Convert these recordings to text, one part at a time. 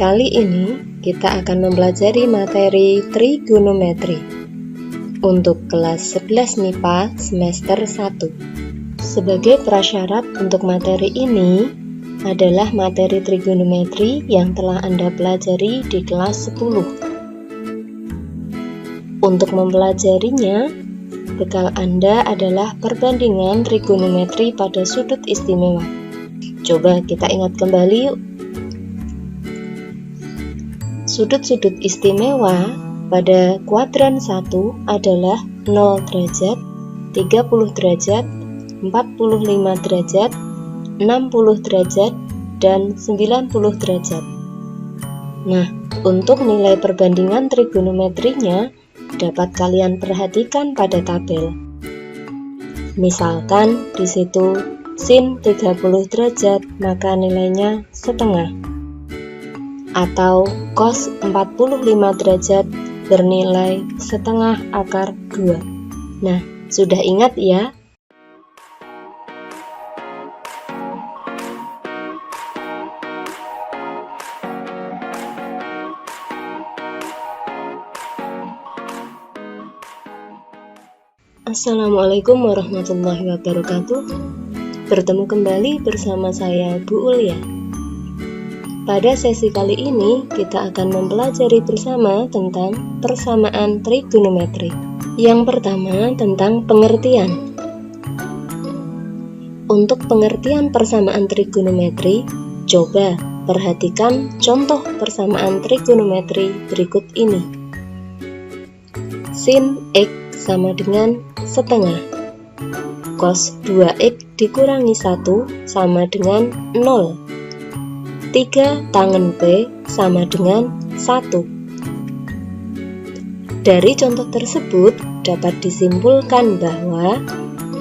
Kali ini kita akan mempelajari materi trigonometri untuk kelas 11 MIPA semester 1. Sebagai prasyarat untuk materi ini adalah materi trigonometri yang telah Anda pelajari di kelas 10. Untuk mempelajarinya, bekal Anda adalah perbandingan trigonometri pada sudut istimewa. Coba kita ingat kembali yuk. Sudut-sudut istimewa pada kuadran 1 adalah 0 derajat, 30 derajat, 45 derajat, 60 derajat, dan 90 derajat. Nah, untuk nilai perbandingan trigonometrinya dapat kalian perhatikan pada tabel. Misalkan di situ sin 30 derajat, maka nilainya setengah. Atau cos 45 derajat bernilai setengah akar 2. Nah, sudah ingat ya? Assalamualaikum warahmatullahi wabarakatuh. Bertemu kembali bersama saya Bu Ulia. Pada sesi kali ini kita akan mempelajari bersama tentang persamaan trigonometri. Yang pertama tentang pengertian. Untuk pengertian persamaan trigonometri, coba perhatikan contoh persamaan trigonometri berikut ini. Sin X sama dengan setengah. Cos 2X dikurangi 1 sama dengan 0. 3 tangen P sama dengan 1. Dari contoh tersebut dapat disimpulkan bahwa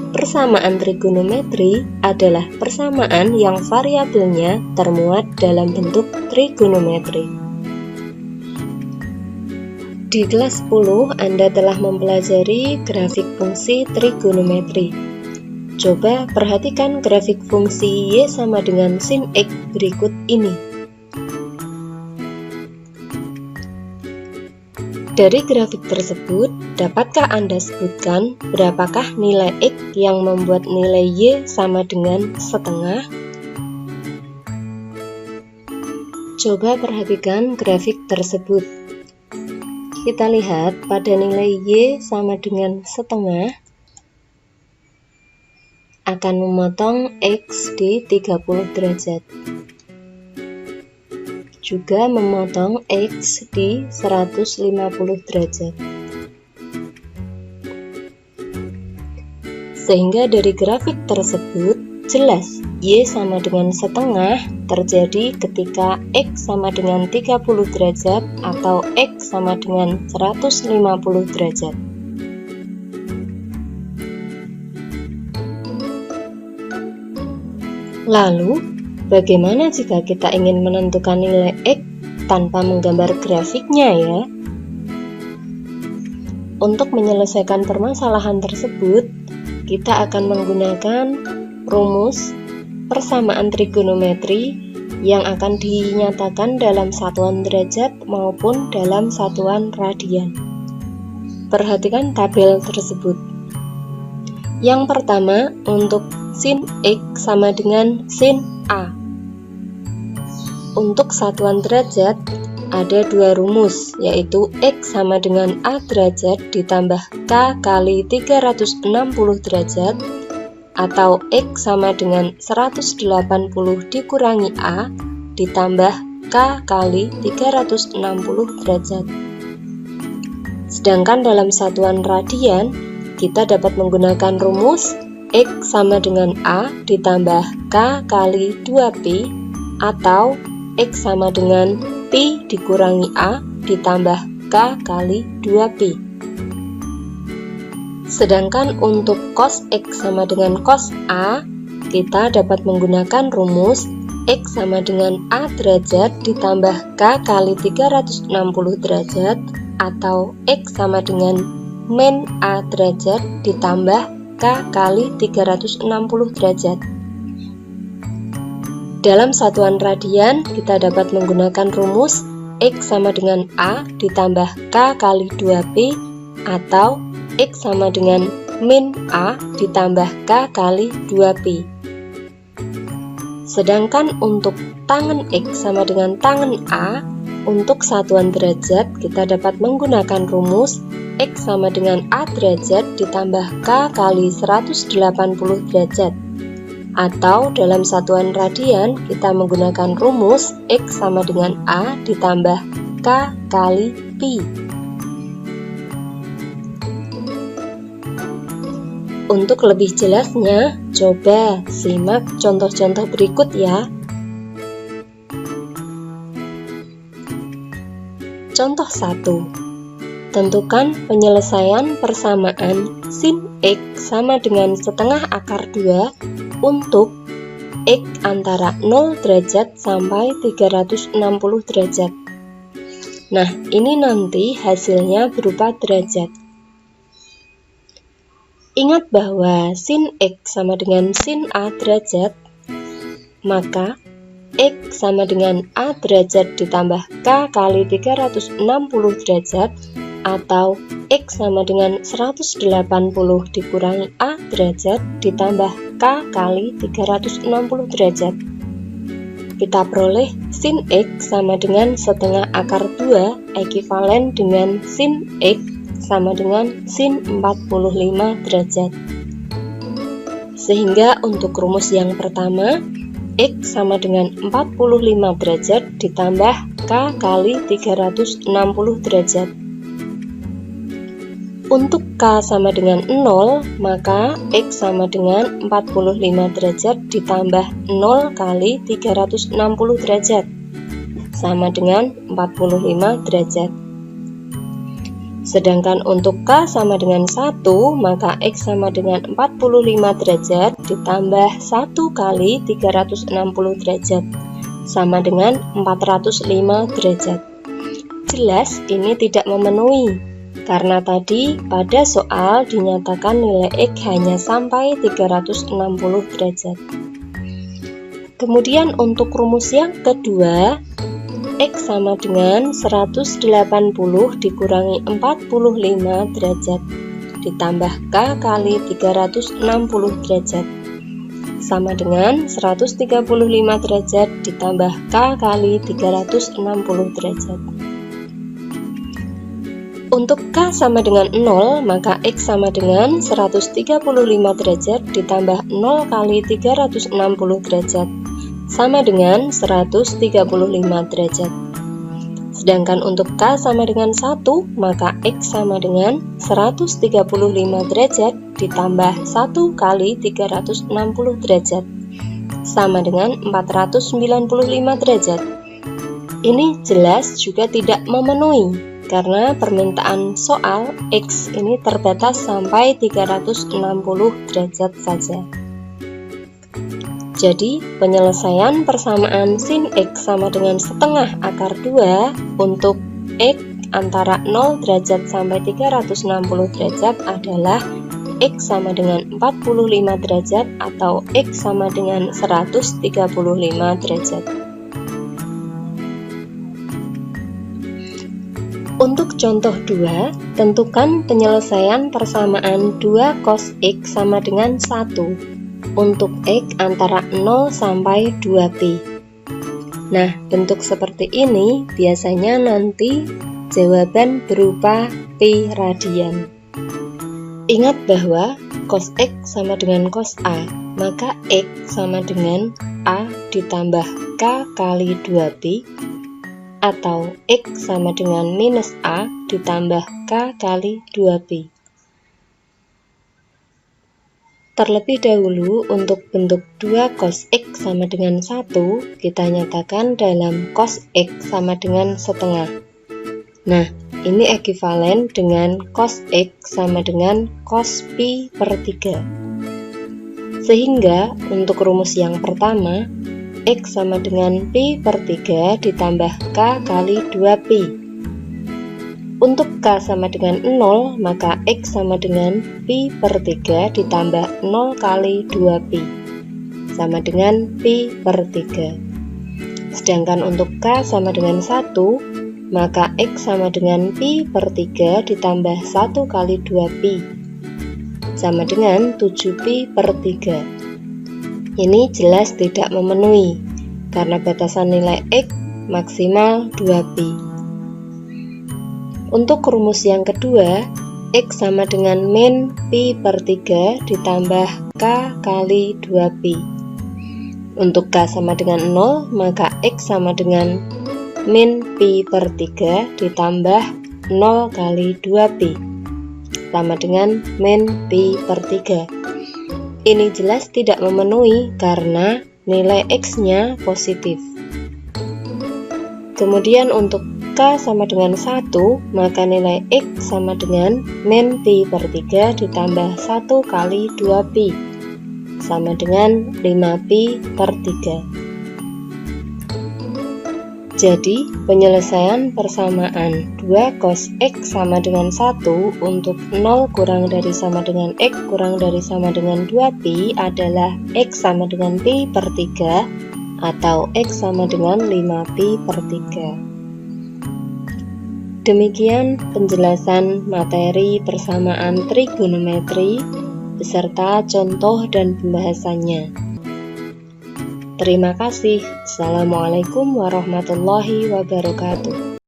persamaan trigonometri adalah persamaan yang variabelnya termuat dalam bentuk trigonometri. Di kelas 10 Anda telah mempelajari grafik fungsi trigonometri. Coba perhatikan grafik fungsi Y sama dengan sin X berikut ini. Dari grafik tersebut, dapatkah Anda sebutkan berapakah nilai X yang membuat nilai Y sama dengan setengah? Coba perhatikan grafik tersebut. Kita lihat pada nilai Y sama dengan setengah akan memotong X di 30 derajat, juga memotong X di 150 derajat. Sehingga dari grafik tersebut jelas Y sama dengan setengah terjadi ketika X sama dengan 30 derajat atau X sama dengan 150 derajat. Lalu, bagaimana jika kita ingin menentukan nilai X tanpa menggambar grafiknya ya? Untuk menyelesaikan permasalahan tersebut, kita akan menggunakan rumus persamaan trigonometri yang akan dinyatakan dalam satuan derajat maupun dalam satuan radian. Perhatikan tabel tersebut. Yang pertama, untuk sin X sama dengan sin A. Untuk satuan derajat, ada dua rumus, yaitu X sama dengan A derajat ditambah K kali 360 derajat, atau X sama dengan 180 dikurangi A ditambah K kali 360 derajat. Sedangkan dalam satuan radian, kita dapat menggunakan rumus X sama dengan A ditambah K kali 2Pi, atau X sama dengan Pi dikurangi A ditambah K kali 2Pi. Sedangkan untuk cos X sama dengan cos A, kita dapat menggunakan rumus X sama dengan A derajat ditambah K kali 360 derajat, atau X sama dengan min A derajat ditambah K kali 360 derajat. Dalam satuan radian, kita dapat menggunakan rumus X sama dengan A ditambah K kali 2Pi atau X sama dengan min A ditambah K kali 2Pi. Sedangkan untuk tangen X sama dengan tangen A, untuk satuan derajat kita dapat menggunakan rumus X sama dengan A derajat ditambah K kali 180 derajat. Atau dalam satuan radian kita menggunakan rumus X sama dengan A ditambah K kali Pi. Untuk lebih jelasnya, coba simak contoh-contoh berikut ya. Contoh 1. Tentukan penyelesaian persamaan sin X sama dengan setengah akar 2 untuk X antara 0 derajat sampai 360 derajat. Nah, ini nanti hasilnya berupa derajat. Ingat bahwa sin X sama dengan sin A derajat, maka X sama dengan A derajat ditambah K kali 360 derajat atau X sama dengan 180 dikurangi A derajat ditambah K kali 360 derajat. Kita peroleh sin X sama dengan setengah akar 2 ekivalen dengan sin X sama dengan sin 45 derajat. Sehingga untuk rumus yang pertama, X sama dengan 45 derajat ditambah K kali 360 derajat. Untuk K sama dengan 0, maka X sama dengan 45 derajat ditambah 0 kali 360 derajat, sama dengan 45 derajat. Sedangkan untuk K sama dengan 1, maka X sama dengan 45 derajat ditambah 1 kali 360 derajat, sama dengan 405 derajat. Jelas ini tidak memenuhi, karena tadi pada soal dinyatakan nilai X hanya sampai 360 derajat. Kemudian untuk rumus yang kedua, X sama dengan 180 dikurangi 45 derajat ditambah K kali 360 derajat, sama dengan 135 derajat ditambah K kali 360 derajat. Untuk K sama dengan 0, maka X sama dengan 135 derajat ditambah 0 kali 360 derajat, sama dengan 135 derajat. Sedangkan untuk K sama dengan 1, maka X sama dengan 135 derajat ditambah 1 kali 360 derajat, sama dengan 495 derajat. Ini jelas juga tidak memenuhi, karena permintaan soal X ini terbatas sampai 360 derajat saja. Jadi, penyelesaian persamaan sin X sama dengan setengah akar 2 untuk X antara 0 derajat sampai 360 derajat adalah X sama dengan 45 derajat atau X sama dengan 135 derajat. Untuk contoh 2, tentukan penyelesaian persamaan 2 cos X sama dengan 1 untuk X antara 0 sampai 2Pi. Nah, bentuk seperti ini biasanya nanti jawaban berupa Pi radian. Ingat bahwa cos X sama dengan cos A, maka X sama dengan A ditambah K kali 2Pi, atau X sama dengan minus A ditambah K kali 2Pi. Terlebih dahulu untuk bentuk 2 cos X sama dengan 1, kita nyatakan dalam cos X sama dengan setengah. Nah, ini ekivalen dengan cos X sama dengan cos Pi per 3. Sehingga untuk rumus yang pertama, X sama dengan Pi per 3 ditambah K kali 2Pi. Untuk K sama dengan 0, maka X sama dengan Pi per 3 ditambah 0 kali 2Pi. sama dengan pi per 3. Sedangkan untuk K sama dengan 1, maka X sama dengan pi per 3 ditambah 1 kali 2pi, sama dengan 7pi per 3. Ini jelas tidak memenuhi, karena batasan nilai X maksimal 2pi. Untuk rumus yang kedua, X sama dengan min pi per 3 ditambah K kali 2pi. Untuk K sama dengan 0, maka X sama dengan min pi per 3 ditambah 0 kali 2pi, sama dengan min pi per 3. Ini jelas tidak memenuhi karena nilai X-nya positif. Kemudian untuk K sama dengan 1, maka nilai X sama dengan min pi per 3 ditambah 1 kali 2pi, sama dengan 5pi per 3. Jadi, penyelesaian persamaan 2 cos X sama dengan 1 untuk 0 kurang dari sama dengan X kurang dari sama dengan 2pi adalah X sama dengan pi per 3 atau X sama dengan 5pi per 3. Demikian penjelasan materi persamaan trigonometri beserta contoh dan pembahasannya. Terima kasih. Assalamualaikum warahmatullahi wabarakatuh.